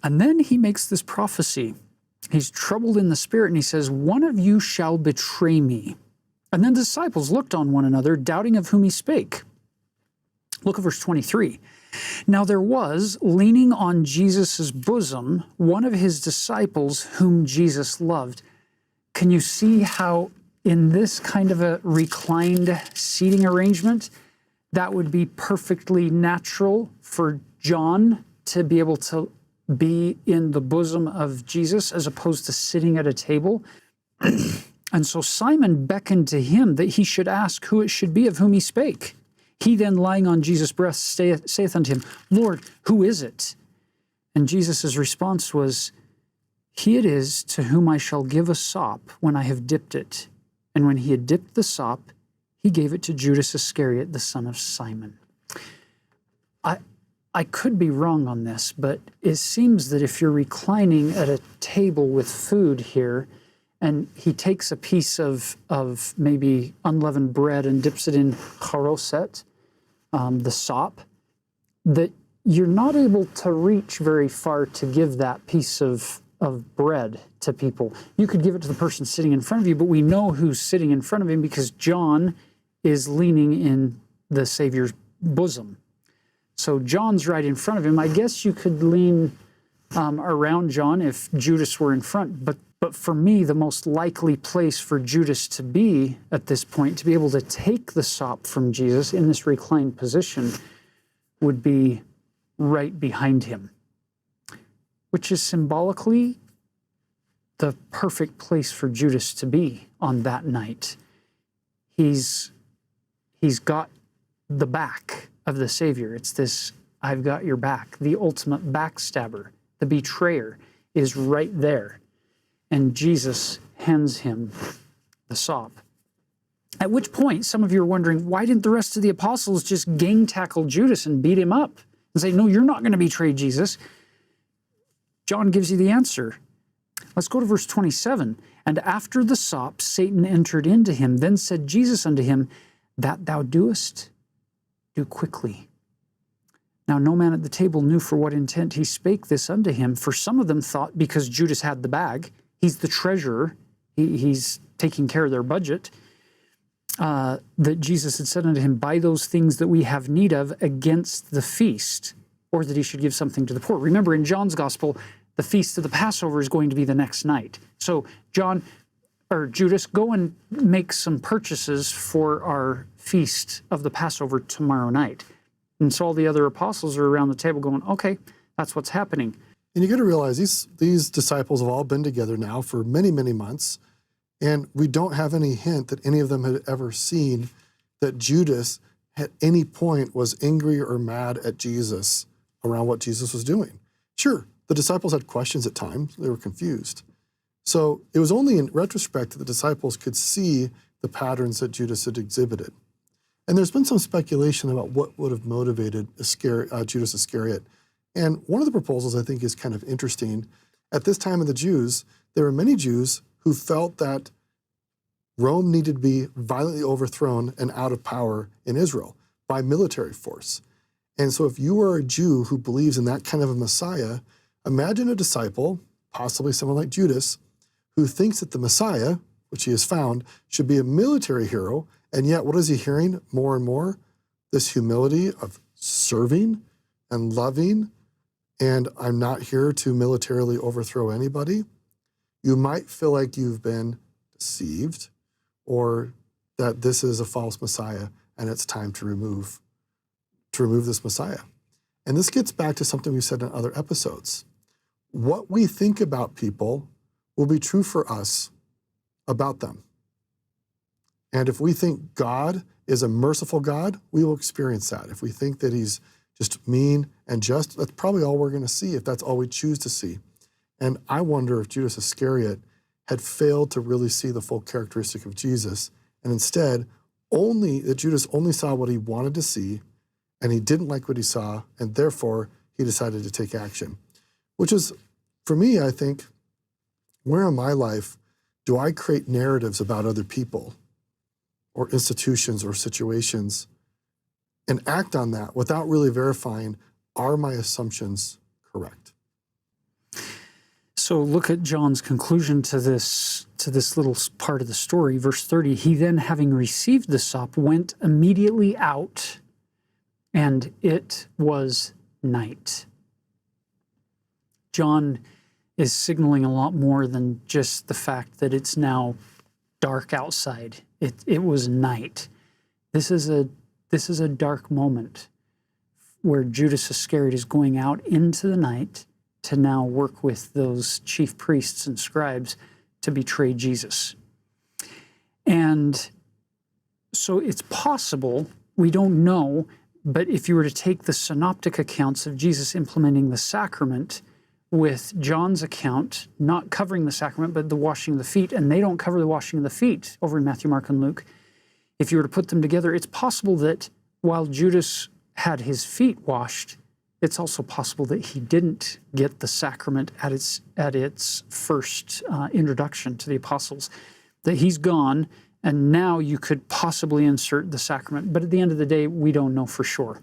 And then he makes this prophecy. He's troubled in the spirit, and he says, one of you shall betray me. And then the disciples looked on one another, doubting of whom he spake. Look at verse 23. Now there was, leaning on Jesus' bosom, one of his disciples whom Jesus loved. Can you see how in this kind of a reclined seating arrangement, that would be perfectly natural for John to be able to be in the bosom of Jesus as opposed to sitting at a table? And so Simon beckoned to him that he should ask who it should be of whom he spake. He then, lying on Jesus' breast, saith unto him, Lord, who is it? And Jesus' response was, He it is to whom I shall give a sop when I have dipped it. And when he had dipped the sop, he gave it to Judas Iscariot, the son of Simon. I could be wrong on this, but it seems that if you're reclining at a table with food here, and he takes a piece of maybe unleavened bread and dips it in charoset, the sop, that you're not able to reach very far to give that piece of bread to people. You could give it to the person sitting in front of you, but we know who's sitting in front of him because John is leaning in the Savior's bosom. So John's right in front of him. I guess you could lean around John if Judas were in front, but for me, the most likely place for Judas to be at this point, to be able to take the sop from Jesus in this reclined position, would be right behind him, which is symbolically the perfect place for Judas to be on that night. He's got the back of the Savior. It's this, I've got your back. The ultimate backstabber, the betrayer, is right there. And Jesus hands him the sop. At which point, some of you are wondering, why didn't the rest of the apostles just gang tackle Judas and beat him up and say, no, you're not going to betray Jesus? John gives you the answer. Let's go to verse 27. And after the sop, Satan entered into him. Then said Jesus unto him, That thou doest, do quickly. Now no man at the table knew for what intent he spake this unto him, for some of them thought, because Judas had the bag, he's the treasurer, he's taking care of their budget, that Jesus had said unto him, Buy those things that we have need of against the feast, or that he should give something to the poor. Remember, in John's gospel, the feast of the Passover is going to be the next night. So Judas, go and make some purchases for our feast of the Passover tomorrow night. And so all the other apostles are around the table going, okay, that's what's happening. And you got to realize these disciples have all been together now for many, many months, and we don't have any hint that any of them had ever seen that Judas at any point was angry or mad at Jesus around what Jesus was doing. Sure, the disciples had questions at times. They were confused. So it was only in retrospect that the disciples could see the patterns that Judas had exhibited. And there's been some speculation about what would have motivated Judas Iscariot. And one of the proposals I think is kind of interesting. At this time of the Jews, there were many Jews who felt that Rome needed to be violently overthrown and out of power in Israel by military force. And so if you are a Jew who believes in that kind of a Messiah, imagine a disciple, possibly someone like Judas, who thinks that the Messiah, which he has found, should be a military hero, and yet what is he hearing more and more? This humility of serving and loving, and I'm not here to militarily overthrow anybody. You might feel like you've been deceived, or that this is a false Messiah, and it's time to remove this Messiah. And this gets back to something we said in other episodes. What we think about people will be true for us about them. And if we think God is a merciful God, we will experience that. If we think that he's just mean and just, that's probably all we're going to see if that's all we choose to see. And I wonder if Judas Iscariot had failed to really see the full characteristic of Jesus, and instead that Judas only saw what he wanted to see, and he didn't like what he saw, and therefore he decided to take action. Which is, for me, I think, where in my life do I create narratives about other people or institutions or situations and act on that without really verifying, are my assumptions correct? So look at John's conclusion to this little part of the story. Verse 30, he then, having received the sop, went immediately out, and it was night. John is signaling a lot more than just the fact that it's now dark outside. It was night. This is a dark moment where Judas Iscariot is going out into the night to now work with those chief priests and scribes to betray Jesus. And so it's possible, we don't know, but if you were to take the synoptic accounts of Jesus implementing the sacrament with John's account, not covering the sacrament, but the washing of the feet, and they don't cover the washing of the feet over in Matthew, Mark, and Luke, if you were to put them together, it's possible that while Judas had his feet washed, it's also possible that he didn't get the sacrament at its first introduction to the apostles, that he's gone, and now you could possibly insert the sacrament. But at the end of the day, we don't know for sure.